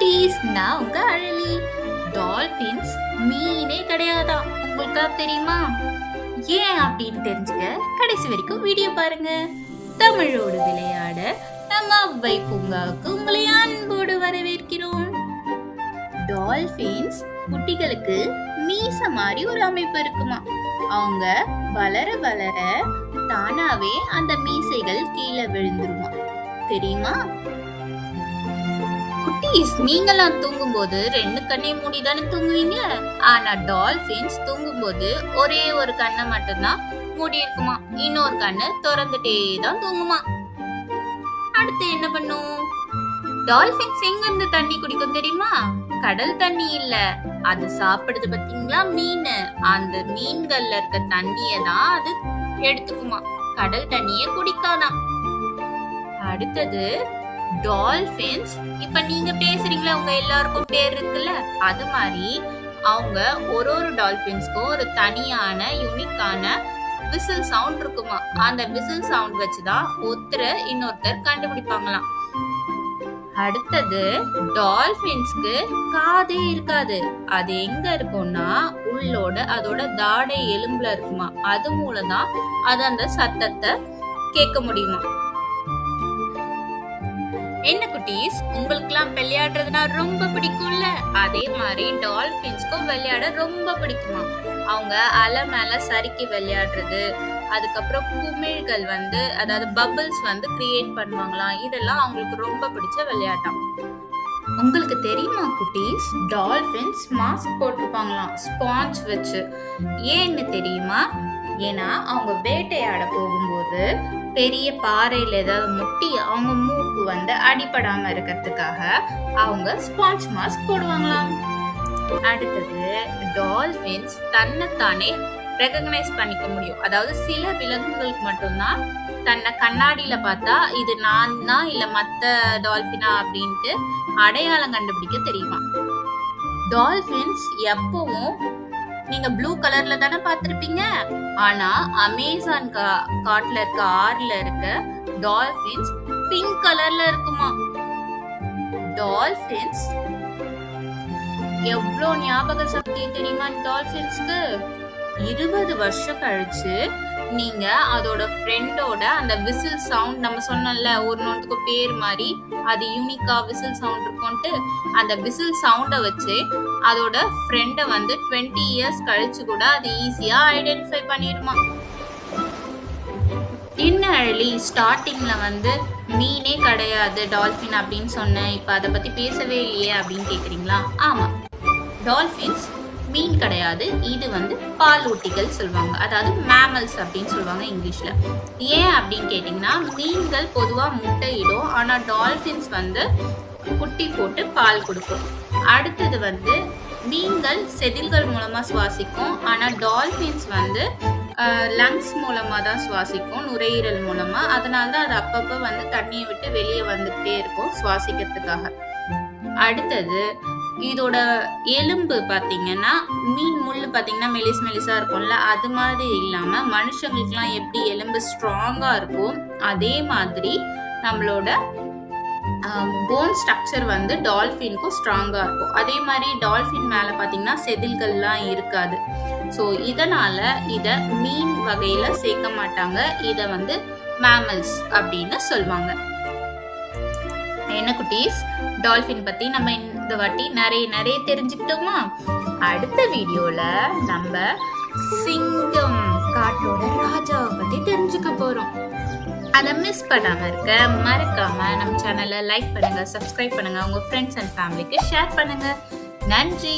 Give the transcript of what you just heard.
குட்டீஸ், நான் உங்க அழலி. டால்பின்ஸ் மீனே கிடையாதான், உங்களுக்கு தெரியுமா? ஏன் அப்படின்னு தெரிஞ்சுக்க கடைசி வரைக்கும் வீடியோ பாருங்க. தமிழோடு விளையாட நம்ம அவ்வை பூங்காவுக்கு உங்களை அன்போடு வரவேற்கிறோம். டால்பின்ஸ் குட்டிகளுக்கு மீச மாதிரி ஒரு அமைப்பு இருக்குமா. அவங்க வளர வளர தானாவே அந்த மீசைகள் கீழே விழுந்துருமா, தெரியுமா? குட்டீஸ், நீங்களாம் தூங்கும் போது 2 கண்ணை மூடிதானே தூங்குவீங்க. ஆனா டால்பின்ஸ் தூங்கும் போது ஒரே ஒரு கண்ணை மட்டும்தான் மூடி இருக்குமா, இன்னொரு கண்ணு திறந்துட்டே தான் தூங்குமா. அடுத்து என்ன பண்ணும்? டால்பின்ஸ் எங்க இருந்து தண்ணி குடிக்கும் தெரியுமா? கடல் தண்ணி இல்ல, அது சாப்பிடுது பாத்தீங்களா மீன். அந்த மீன்கள்ல இருக்க தண்ணிய தான் அது எடுத்துக்குமா, கடல் தண்ணிய குடிக்காதான். அடுத்தது டால்பின்ஸ், இப்ப நீங்க பேசுறீங்களா, உங்க எல்லாருக்கும் பேர் இருக்குல்ல, அது மாதிரி அவங்க ஒரு டால்பின்ஸ்க்கும் ஒரு தனியான யூனிக்கான விசில் சவுண்ட் இருக்குமா. அந்த விசில் சவுண்ட் வச்சுதான் ஒருத்தர் இன்னொருத்தர் கண்டுபிடிப்பாங்களாம். அடுத்தது டால்பின்ஸ்க்கு காதே இருக்காது. அது எங்க இருக்கும்னா உள்ளோட அதோட தாடை எலும்புல இருக்குமா. அது மூலம்தான் அது அந்த சத்தத்தை கேட்க முடியுமா. என்ன குட்டீஸ், உங்களுக்குலாம் விளையாடுறதுனா ரொம்ப பிடிக்கும்ல, அதே மாதிரி டால்பின்ஸ்க்கும் விளையாட ரொம்ப பிடிக்குமா. அவங்க அலை மேல சறுக்கி விளையாடுறது, அதுக்கப்புறம் குமிழ்கள் அதாவது பபிள்ஸ் கிரியேட் பண்ணுவாங்களாம். இதெல்லாம் அவங்களுக்கு ரொம்ப பிடிச்ச விளையாட்டாம். உங்களுக்கு தெரியுமா குட்டீஸ், டால்பின்ஸ் மாஸ்க் போட்டிருப்பாங்களாம் ஸ்பாஞ்ச் வச்சு. ஏன்னு தெரியுமா? ஏன்னா அவங்க வேட்டையாட போகும்போது பெரிய பாறையில ஏதாவது முட்டி அவங்க மூக்கு அடிபடாம இருக்கிறதுக்காக அவங்க ஸ்பாஞ்ச் மாஸ்க் போடுவாங்களாம். அடுத்தது டால்பின்ஸ் தன்னைத்தானே ரெகக்னைஸ் பண்ணிக்க முடியும். அதாவது சில விலங்குகளுக்கு மட்டும்தான் தன்னை கண்ணாடியில பார்த்தா இது நான் தான் இல்ல மத்த டால்பினா அப்படின்ட்டு அடையாளம் கண்டுபிடிக்க தெரியுமா. டால்பின்ஸ் எப்பவும் நீங்க ப்ளூ கலர்ல தானே பார்த்திருப்பீங்க. ஆனா அமேசான் காட்டுல இருக்க ஆறுல இருக்க டால்பின்ஸ் பிங்க் கலர்ல இருக்குமா. டால்பின்ஸ் எவ்வளவு ஞாபக சக்தி தெரியுமா டால்பின்ஸ்க்கு? 20 வருஷம் கழிச்சு நீங்க அதோட ஃப்ரெண்டோட அந்த விசில் சவுண்ட், நம்ம சொன்னோம்ல ஒன்னொன்றுக்கு பேர் மாதிரி அது யூனிக்கா விசில் சவுண்ட் இருக்கும்ட்டு, அந்த விசில் சவுண்டை வச்சு அதோட ஃப்ரெண்டை 20 இயர்ஸ் கழிச்சு கூட அது ஈஸியா ஐடென்டிஃபை பண்ணிடுமா. என்ன அழலி, ஸ்டார்டிங்ல மீனே கிடையாது டால்பின் அப்படின்னு சொன்னேன், இப்ப அதை பத்தி பேசவே இல்லையே அப்படின்னு கேக்குறீங்களா? ஆமா, டால்பின்ஸ் மீன் கிடையாது. இது பாலூட்டிகள் சொல்லுவாங்க, அதாவது மேமல்ஸ் அப்படின்னு சொல்லுவாங்க இங்கிலீஷ்ல. ஏன் அப்படின்னு கேட்டீங்கன்னா, மீன்கள் பொதுவா முட்டையிடும், ஆனா டால்பின்ஸ் குட்டி போட்டு பால் கொடுக்கும். அடுத்தது மீன்கள் செதில்கள் மூலமா சுவாசிக்கும், ஆனா டால்பின்ஸ் லங்ஸ் மூலமா தான் சுவாசிக்கும், நுரையீரல் மூலமா. அதனாலதான் அது அப்பப்ப தண்ணியை விட்டு வெளியே வந்துகிட்டே இருக்கும் சுவாசிக்கிறதுக்காக. அடுத்தது இதோட எலும்பு பாத்தீங்கன்னா, மீன் முள்ளு பாத்தீங்கன்னா மெலிசா இருக்கும்ல, அது மாதிரி இல்லாம மனுஷங்களுக்குலாம் எப்படி எலும்பு ஸ்ட்ராங்கா இருக்கும், அதே மாதிரி நம்மளோட போன் ஸ்ட்ரக்சர் டால்பின்க்கும் ஸ்ட்ராங்கா இருக்கும். அதே மாதிரி டால்பின் மேல பாத்தீங்கன்னா செதில்கள்லாம் இருக்காது. ஸோ இதனால இத மீன் வகையில சேர்க்க மாட்டாங்க. இத மேமல்ஸ் அப்படின்னு சொல்லுவாங்க. என்ன குட்டீஸ், டால்பின் பத்தி நம்ம இந்த வாட்டி நிறைய தெரிஞ்சுக்கிட்டோமா? அடுத்த வீடியோல நம்ம சிங்கம், காட்டோட ராஜாவை பத்தி தெரிஞ்சுக்க போறோம். அதை மிஸ் பண்ணாம இருக்க மறக்காம நம்ம சேனலை லைக் பண்ணுங்க, சப்ஸ்கிரைப் பண்ணுங்க, உங்க ஃப்ரெண்ட்ஸ் அண்ட் ஃபேமிலிக்கு ஷேர் பண்ணுங்க. நன்றி.